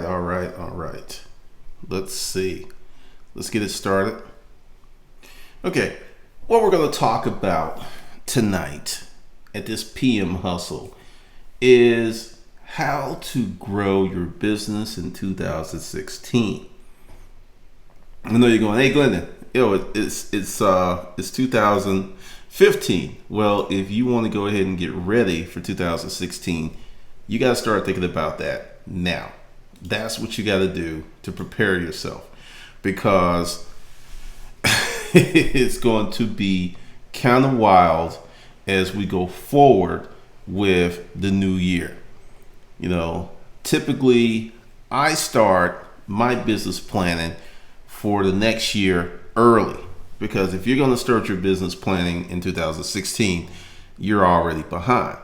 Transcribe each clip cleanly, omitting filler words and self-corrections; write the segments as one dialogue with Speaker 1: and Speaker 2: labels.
Speaker 1: right. Let's see. Let's get it started. Okay, what we're going to talk about tonight at this PM Hustle is how to grow your business in 2016. I know you're going, hey Glendon, it's 2015. Well, if you want to go ahead and get ready for 2016, you got to start thinking about that now. That's what you got to do to prepare yourself, because it's going to be kind of wild as we go forward with the new year. Typically I start my business planning for the next year early, because if you're going to start your business planning in 2016, you're already behind.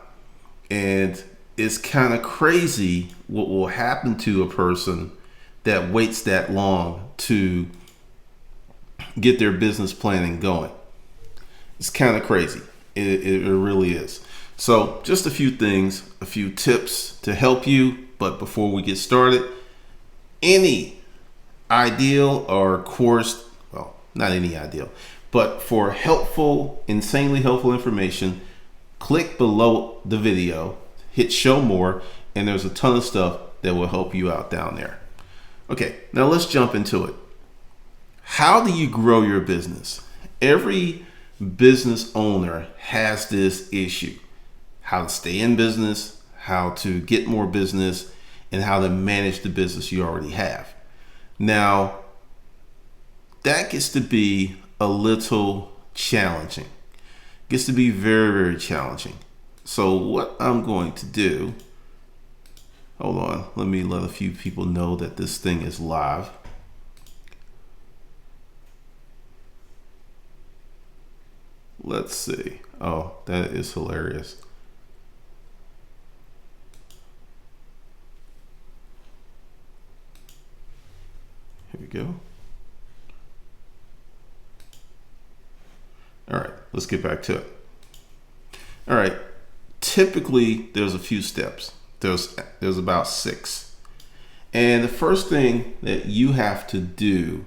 Speaker 1: And it's kind of crazy what will happen to a person that waits that long to get their business planning going. It's kind of crazy. It really is. So just a few things, a few tips to help you. But before we get started, any ideal or course, well, not any ideal, but for insanely helpful information, click below the video, hit show more, and there's a ton of stuff that will help you out down there. Okay, now let's jump into it. How do you grow your business? Every business owner has this issue: how to stay in business, how to get more business, and how to manage the business you already have. Now, that gets to be a little challenging. Gets to be very, very challenging. So what I'm going to do, hold on, let me let a few people know that this thing is live. Let's see. Oh, that is hilarious. Here we go. All right, let's get back to it. All right, typically there's a few steps. There's about 6. And the first thing that you have to do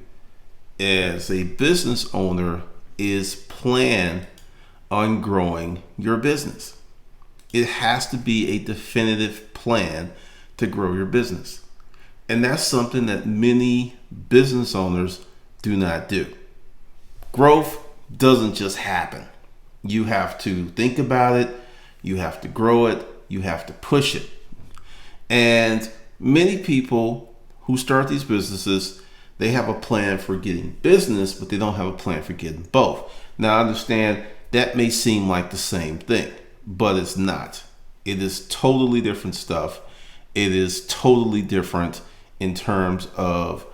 Speaker 1: as a business owner is plan on growing your business. It has to be a definitive plan to grow your business. And that's something that many business owners do not do. Growth doesn't just happen. You have to think about it, you have to grow it, you have to push it. And many people who start these businesses, they have a plan for getting business, but they don't have a plan for getting both. Now, I understand that may seem like the same thing, but it's not. It is totally different stuff. It is totally different in terms of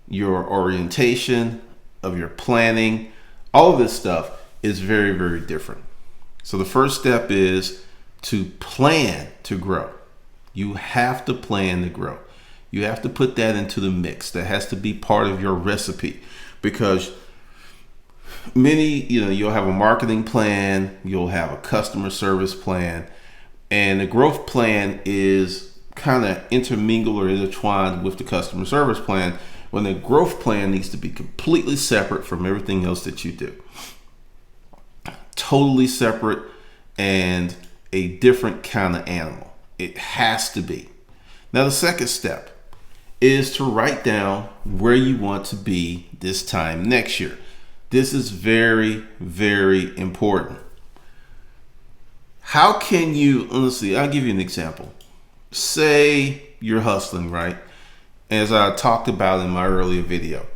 Speaker 1: your orientation, of your planning. All of this stuff is very, very different. So the first step is to plan to grow. You have to plan to grow. You have to put that into the mix. That has to be part of your recipe, because you'll have a marketing plan, you'll have a customer service plan, and the growth plan is kind of intermingled or intertwined with the customer service plan, when the growth plan needs to be completely separate from everything else that you do. Totally separate and a different kind of animal. It has to be. Now, the second step is to write down where you want to be this time next year. This is very, very important. How can you, let's see, I'll give you an example. Say you're hustling, right? As I talked about in my earlier video,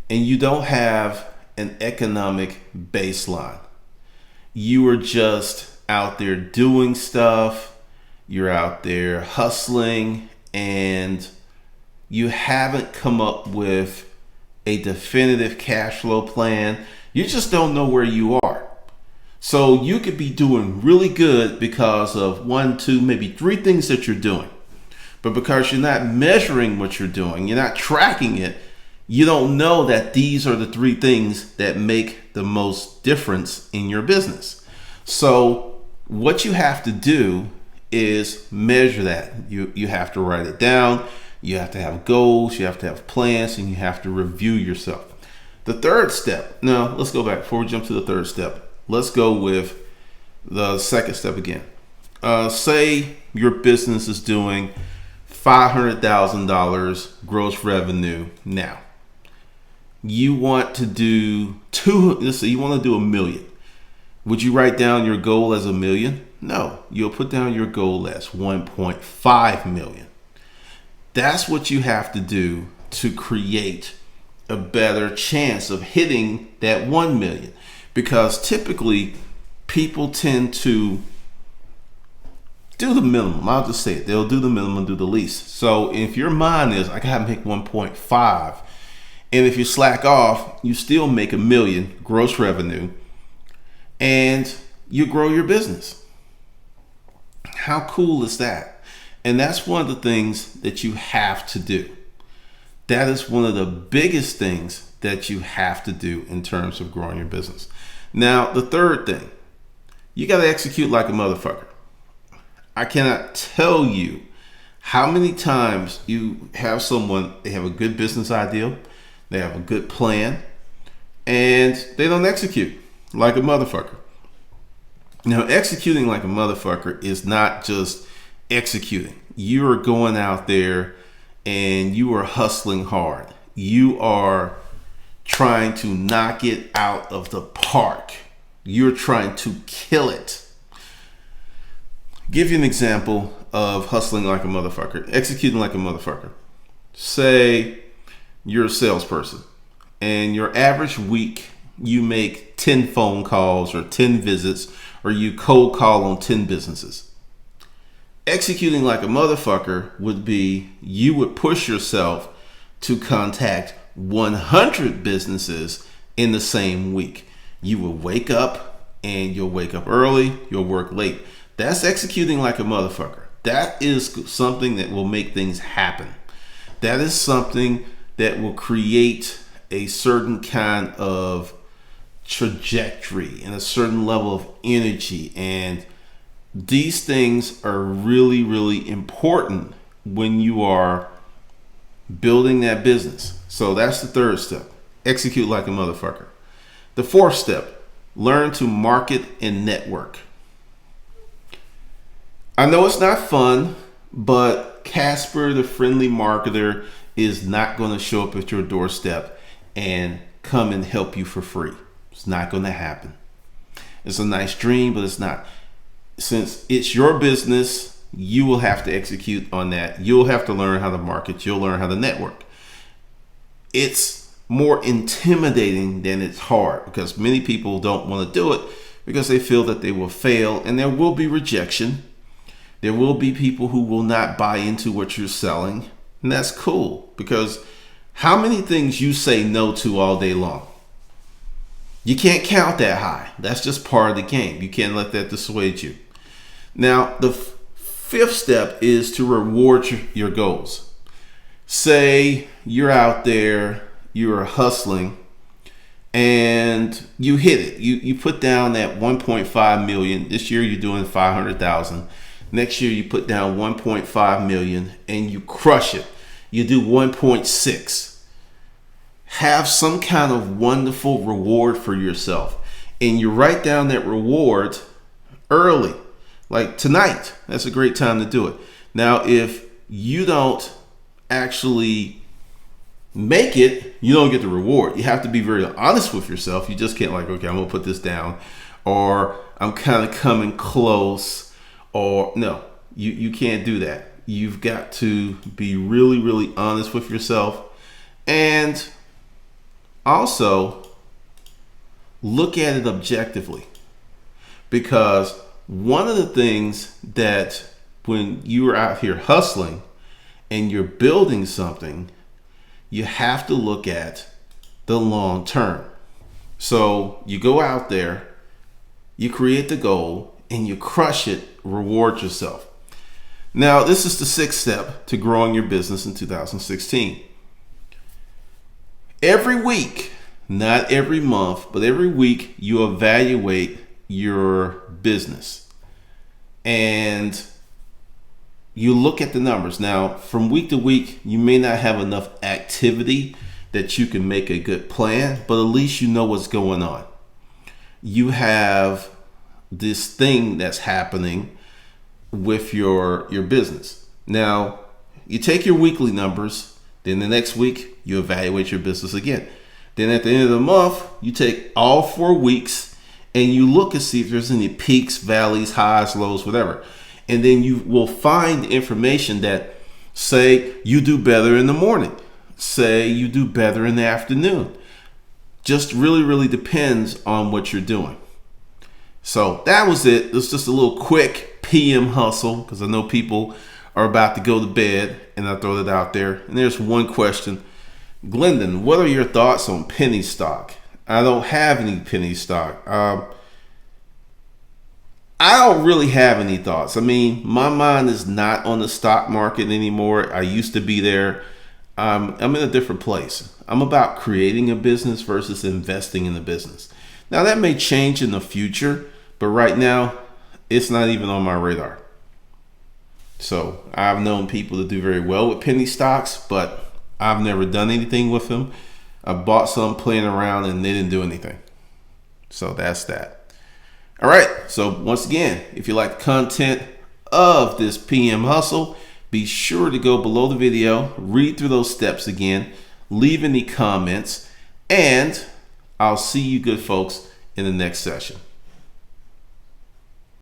Speaker 1: and you don't have an economic baseline. You are just out there doing stuff. You're out there hustling, and you haven't come up with a definitive cash flow plan. You just don't know where you are. So you could be doing really good because of 1, 2, maybe 3 things that you're doing. But because you're not measuring what you're doing, you're not tracking it, you don't know that these are the 3 things that make the most difference in your business. So what you have to do is measure that. You have to write it down. You have to have goals. You have to have plans, and you have to review yourself. The third step. Now, let's go back before we jump to the third step. Let's go with the second step again. Say your business is doing $500,000 gross revenue now. You want to do you want to do $1 million. Would you write down your goal as $1 million? No, you'll put down your goal as 1.5 million. That's what you have to do to create a better chance of hitting that 1 million. Because typically people tend to do the minimum. I'll just say it. They'll do the minimum, do the least. So if your mind is, I gotta make 1.5, and if you slack off, you still make $1 million gross revenue, and you grow your business. How cool is that? And that's one of the things that you have to do. That is one of the biggest things that you have to do in terms of growing your business. Now, the third thing, you got to execute like a motherfucker. I cannot tell you how many times you have someone, they have a good business idea, they have a good plan, and they don't execute like a motherfucker. Now, executing like a motherfucker is not just executing. You are going out there and you are hustling hard. You are trying to knock it out of the park. You're trying to kill it. Give you an example of hustling like a motherfucker, executing like a motherfucker. Say you're a salesperson and your average week you make 10 phone calls or 10 visits, or you cold call on 10 businesses. Executing like a motherfucker would be you would push yourself to contact 100 businesses in the same week. You will wake up, and you'll wake up early, you'll work late. That's executing like a motherfucker. That is something that will make things happen. That is something that will create a certain kind of trajectory and a certain level of energy. And these things are really, really important when you are building that business. So that's the third step. Execute like a motherfucker. The fourth step, learn to market and network. I know it's not fun, but Casper, the friendly marketer, is not going to show up at your doorstep and come and help you for free. It's not going to happen. It's a nice dream, but it's not. Since it's your business, you will have to execute on that. You'll have to learn how to market. You'll learn how to network. It's more intimidating than it's hard, because many people don't want to do it because they feel that they will fail, and there will be rejection. There will be people who will not buy into what you're selling, and that's cool, because how many things you say no to all day long? You can't count that high. That's just part of the game. You can't let that dissuade you. Now, the fifth step is to reward your goals. Say you're out there, you're hustling, and you hit it. You put down that 1.5 million. This year you're doing 500,000. Next year you put down 1.5 million and you crush it. You do 1.6. Have some kind of wonderful reward for yourself, and you write down that reward early, like tonight. That's a great time to do it. Now, if you don't actually make it, you don't get the reward. You have to be very honest with yourself. You just can't like, okay, I'm gonna put this down, or I'm kind of coming close, or no, you can't do that. You've got to be really, really honest with yourself, and also look at it objectively. Because one of the things that when you are out here hustling and you're building something, you have to look at the long term. So you go out there, you create the goal, and you crush it, reward yourself. Now, this is the sixth step to growing your business in 2016. Every week, not every month, but every week, you evaluate your business. And you look at the numbers. Now, from week to week, you may not have enough activity that you can make a good plan, but at least you know what's going on. You have this thing that's happening with your business. Now, you take your weekly numbers, then the next week you evaluate your business again. Then at the end of the month, you take all 4 weeks and you look and see if there's any peaks, valleys, highs, lows, whatever. And then you will find information that say you do better in the morning, say you do better in the afternoon. Just really depends on what you're doing. So that was it. It was just a little quick PM hustle because I know people are about to go to bed, and I throw it out there. And there's one question. Glendon, what are your thoughts on penny stock? I don't have any penny stock. I don't really have any thoughts. I mean, my mind is not on the stock market anymore. I used to be there. I'm in a different place. I'm about creating a business versus investing in a business. Now, that may change in the future, but right now, it's not even on my radar. So I've known people to do very well with penny stocks, but I've never done anything with them. I bought some playing around and they didn't do anything. So that's that. All right. So once again, if you like the content of this PM hustle, be sure to go below the video, read through those steps again, leave any comments, and I'll see you good folks in the next session.